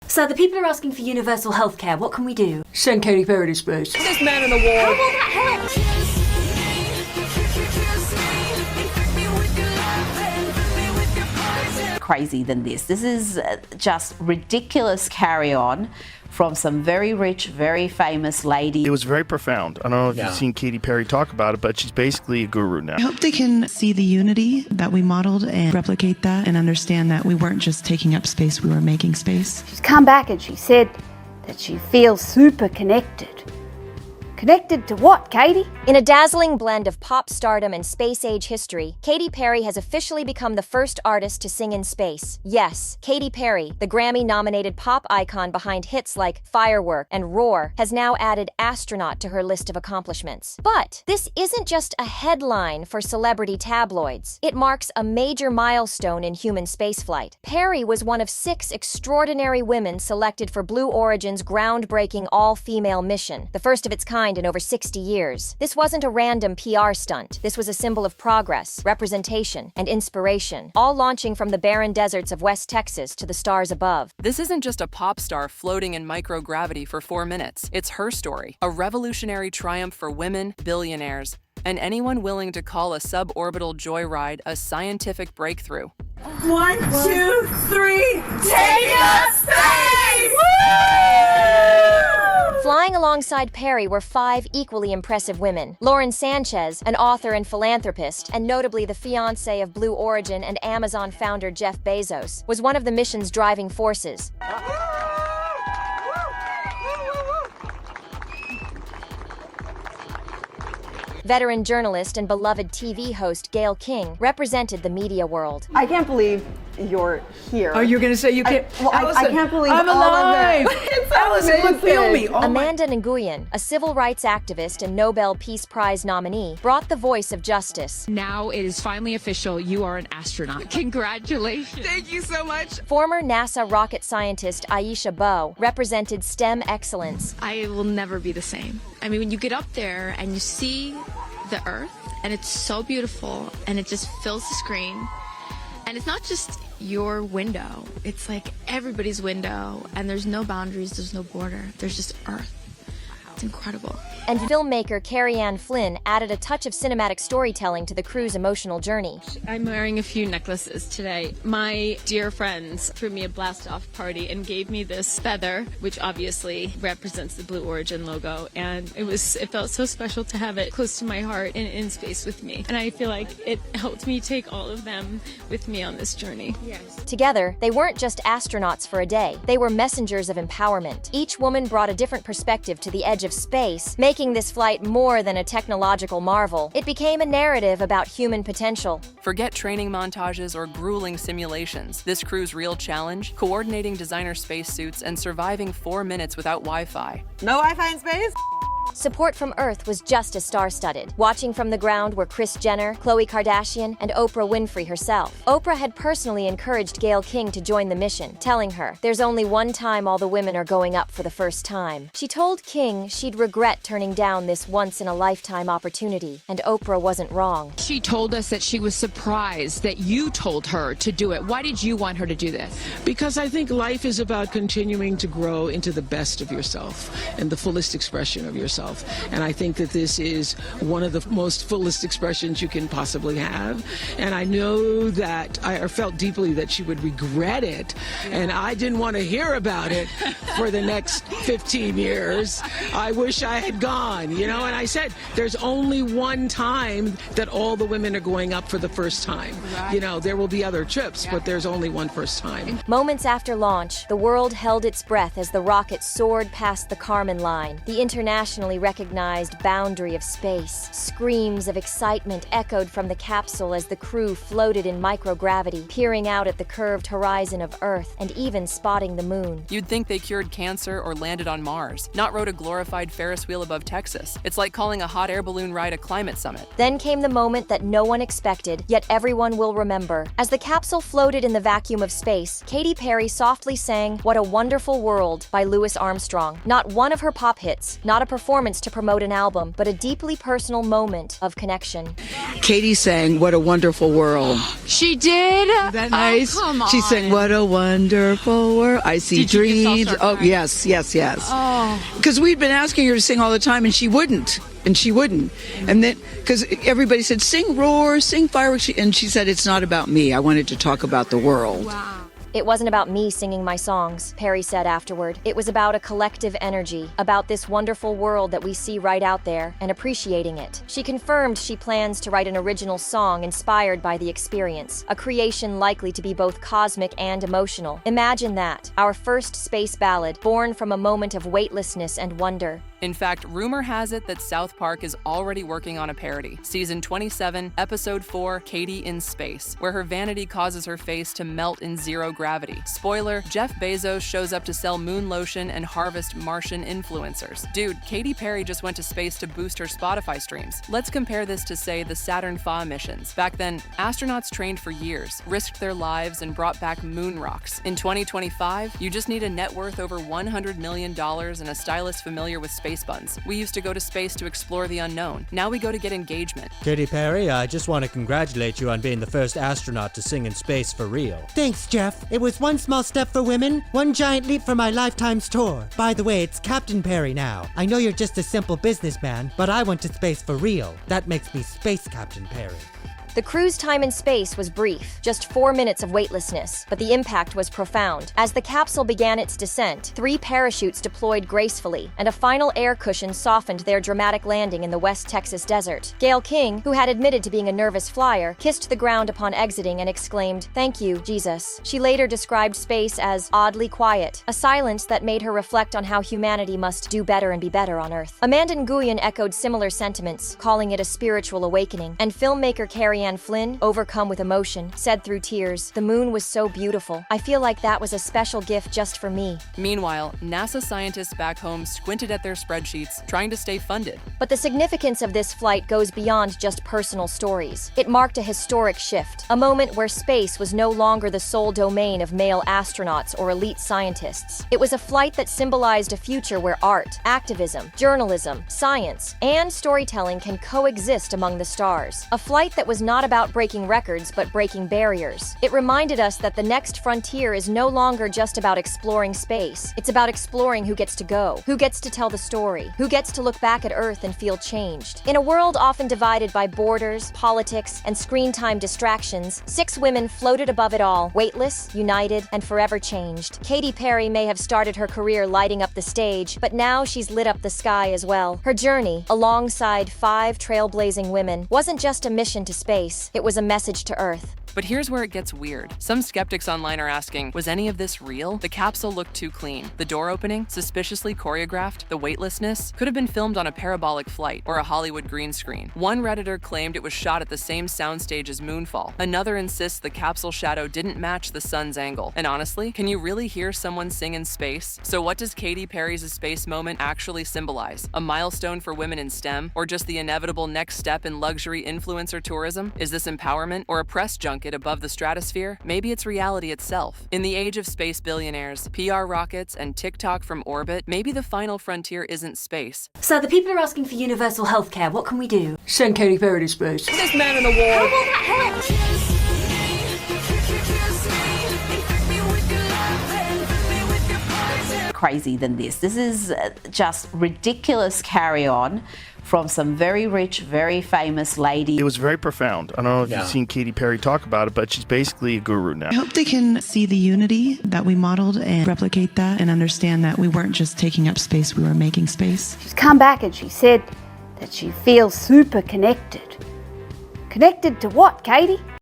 So the people are asking for universal healthcare. What can we do? Send Katy Perry to space. This man in the wall. How will that help? Crazy than this. This is just ridiculous carry-on from some very rich, very famous lady. It was very profound. I don't know if you've seen Katy Perry talk about it, but she's basically a guru now. I hope they can see the unity that we modeled and replicate that and understand that we weren't just taking up space, we were making space. She's come back and she said that she feels super connected. Connected to what, Katy? In a dazzling blend of pop stardom and space-age history, Katy Perry has officially become the first artist to sing in space. Yes, Katy Perry, the Grammy-nominated pop icon behind hits like Firework and Roar, has now added astronaut to her list of accomplishments. But this isn't just a headline for celebrity tabloids. It marks a major milestone in human spaceflight. Perry was one of 6 extraordinary women selected for Blue Origin's groundbreaking all-female mission, the first of its kind in over 60 years. This wasn't a random PR stunt. This was a symbol of progress, representation, and inspiration, all launching from the barren deserts of West Texas to the stars above. This isn't just a pop star floating in microgravity for 4 minutes. It's her story, a revolutionary triumph for women, billionaires, and anyone willing to call a suborbital joyride a scientific breakthrough. 1, 2, 3, take us space! Flying alongside Perry were 5 equally impressive women. Lauren Sanchez, an author and philanthropist, and notably the fiancé of Blue Origin and Amazon founder Jeff Bezos, was one of the mission's driving forces. Veteran journalist and beloved TV host Gayle King represented the media world. I can't believe you're here. Oh, you're going to say you can't? I can't believe I'm all alive. of that. It's Allison, look, feel me. Oh Amanda Nguyen, a civil rights activist and Nobel Peace Prize nominee, brought the voice of justice. Now it is finally official. You are an astronaut. Congratulations. Thank you so much. Former NASA rocket scientist Aisha Bowe represented STEM excellence. I will never be the same. I mean, when you get up there and you see the Earth, and it's so beautiful, and it just fills the screen, and it's not just your window, it's like everybody's window, and there's no boundaries, there's no border, there's just Earth. It's incredible. And filmmaker Carrie-Anne Flynn added a touch of cinematic storytelling to the crew's emotional journey. I'm wearing a few necklaces today. My dear friends threw me a blast-off party and gave me this feather, which obviously represents the Blue Origin logo, and it felt so special to have it close to my heart and in space with me. And I feel like it helped me take all of them with me on this journey. Yes. Together, they weren't just astronauts for a day. They were messengers of empowerment. Each woman brought a different perspective to the edge of space, making this flight more than a technological marvel. It became a narrative about human potential. Forget training montages or grueling simulations. This crew's real challenge? Coordinating designer spacesuits and surviving 4 minutes without Wi-Fi. No Wi-Fi in space? Support from Earth was just as star-studded. Watching from the ground were Kris Jenner, Khloe Kardashian, and Oprah Winfrey herself. Oprah had personally encouraged Gayle King to join the mission, telling her, "There's only one time all the women are going up for the first time." She told King she'd regret turning down this once-in-a-lifetime opportunity, and Oprah wasn't wrong. She told us that she was surprised that you told her to do it. Why did you want her to do this? Because I think life is about continuing to grow into the best of yourself and the fullest expression of yourself. And I think that this is one of the most fullest expressions you can possibly have. And I know that I felt deeply that she would regret it. And I didn't want to hear about it for the next 15 years. I wish I had gone, you know, and I said, there's only one time that all the women are going up for the first time. You know, there will be other trips, but there's only one first time. Moments after launch, the world held its breath as the rocket soared past the Karman line, the internationally recognized boundary of space. Screams of excitement echoed from the capsule as the crew floated in microgravity, peering out at the curved horizon of Earth and even spotting the moon. You'd think they cured cancer or landed on Mars, not rode a glorified Ferris wheel above Texas. It's like calling a hot air balloon ride a climate summit. Then came the moment that no one expected, yet everyone will remember. As the capsule floated in the vacuum of space, Katy Perry softly sang "What a Wonderful World" by Louis Armstrong. Not one of her pop hits, not a performance performance to promote an album, but a deeply personal moment of connection. Katy sang "What a Wonderful World." She did? Isn't that nice? Oh, come on. She sang "What a Wonderful World." I see Did you just all dreams. start Oh, crying? yes. Oh. Because we'd been asking her to sing all the time, and she wouldn't. And then, because everybody said, "Sing Roar, sing Firework," and she said, "It's not about me. I wanted to talk about the world." Wow. It wasn't about me singing my songs, Perry said afterward. It was about a collective energy, about this wonderful world that we see right out there, and appreciating it. She confirmed she plans to write an original song inspired by the experience, a creation likely to be both cosmic and emotional. Imagine that, our first space ballad, born from a moment of weightlessness and wonder. In fact, rumor has it that South Park is already working on a parody. Season 27, Episode 4, Katy in Space, where her vanity causes her face to melt in zero gravity. Spoiler, Jeff Bezos shows up to sell moon lotion and harvest Martian influencers. Dude, Katy Perry just went to space to boost her Spotify streams. Let's compare this to, say, the Saturn V missions. Back then, astronauts trained for years, risked their lives, and brought back moon rocks. In 2025, you just need a net worth over $100 million and a stylist familiar with space buns. We used to go to space to explore the unknown. Now we go to get engagement. Katy Perry, I just want to congratulate you on being the first astronaut to sing in space for real. Thanks, Jeff. It was one small step for women, one giant leap for my lifetime's tour. By the way, it's Captain Perry now. I know you're just a simple businessman, but I went to space for real. That makes me Space Captain Perry. The cruise time in space was brief, just 4 minutes of weightlessness, but the impact was profound. As the capsule began its descent, 3 parachutes deployed gracefully, and a final air cushion softened their dramatic landing in the West Texas desert. Gayle King, who had admitted to being a nervous flyer, kissed the ground upon exiting and exclaimed, "Thank you, Jesus." She later described space as oddly quiet, a silence that made her reflect on how humanity must do better and be better on Earth. Amanda Nguyen echoed similar sentiments, calling it a spiritual awakening, and filmmaker Carrie Ann Flynn, overcome with emotion, said through tears, "The moon was so beautiful. I feel like that was a special gift just for me." Meanwhile, NASA scientists back home squinted at their spreadsheets, trying to stay funded. But the significance of this flight goes beyond just personal stories. It marked a historic shift, a moment where space was no longer the sole domain of male astronauts or elite scientists. It was a flight that symbolized a future where art, activism, journalism, science, and storytelling can coexist among the stars. A flight that was not about breaking records, but breaking barriers. It reminded us that the next frontier is no longer just about exploring space. It's about exploring who gets to go, who gets to tell the story, who gets to look back at Earth and feel changed. In a world often divided by borders, politics, and screen time distractions, 6 women floated above it all, weightless, united, and forever changed. Katy Perry may have started her career lighting up the stage, but now she's lit up the sky as well. Her journey, alongside 5 trailblazing women, wasn't just a mission to space. It was a message to Earth. But here's where it gets weird. Some skeptics online are asking, was any of this real? The capsule looked too clean. The door opening, suspiciously choreographed. The weightlessness could have been filmed on a parabolic flight or a Hollywood green screen. One Redditor claimed it was shot at the same soundstage as Moonfall. Another insists the capsule shadow didn't match the sun's angle. And honestly, can you really hear someone sing in space? So what does Katy Perry's space moment actually symbolize? A milestone for women in STEM? Or just the inevitable next step in luxury influencer tourism? Is this empowerment or a press junket above the stratosphere? Maybe it's reality itself. In the age of space billionaires, PR rockets, and TikTok from orbit, maybe the final frontier isn't space. So the people are asking for universal healthcare. What can we do? Send Katy Perry to space. This man in the wall. How will that help? Crazy than this. This is just ridiculous carry-on from some very rich, very famous lady. It was very profound. I don't know if you've seen Katy Perry talk about it, but she's basically a guru now. I hope they can see the unity that we modeled and replicate that and understand that we weren't just taking up space, we were making space. She's come back and she said that she feels super connected. Connected to what, Katy?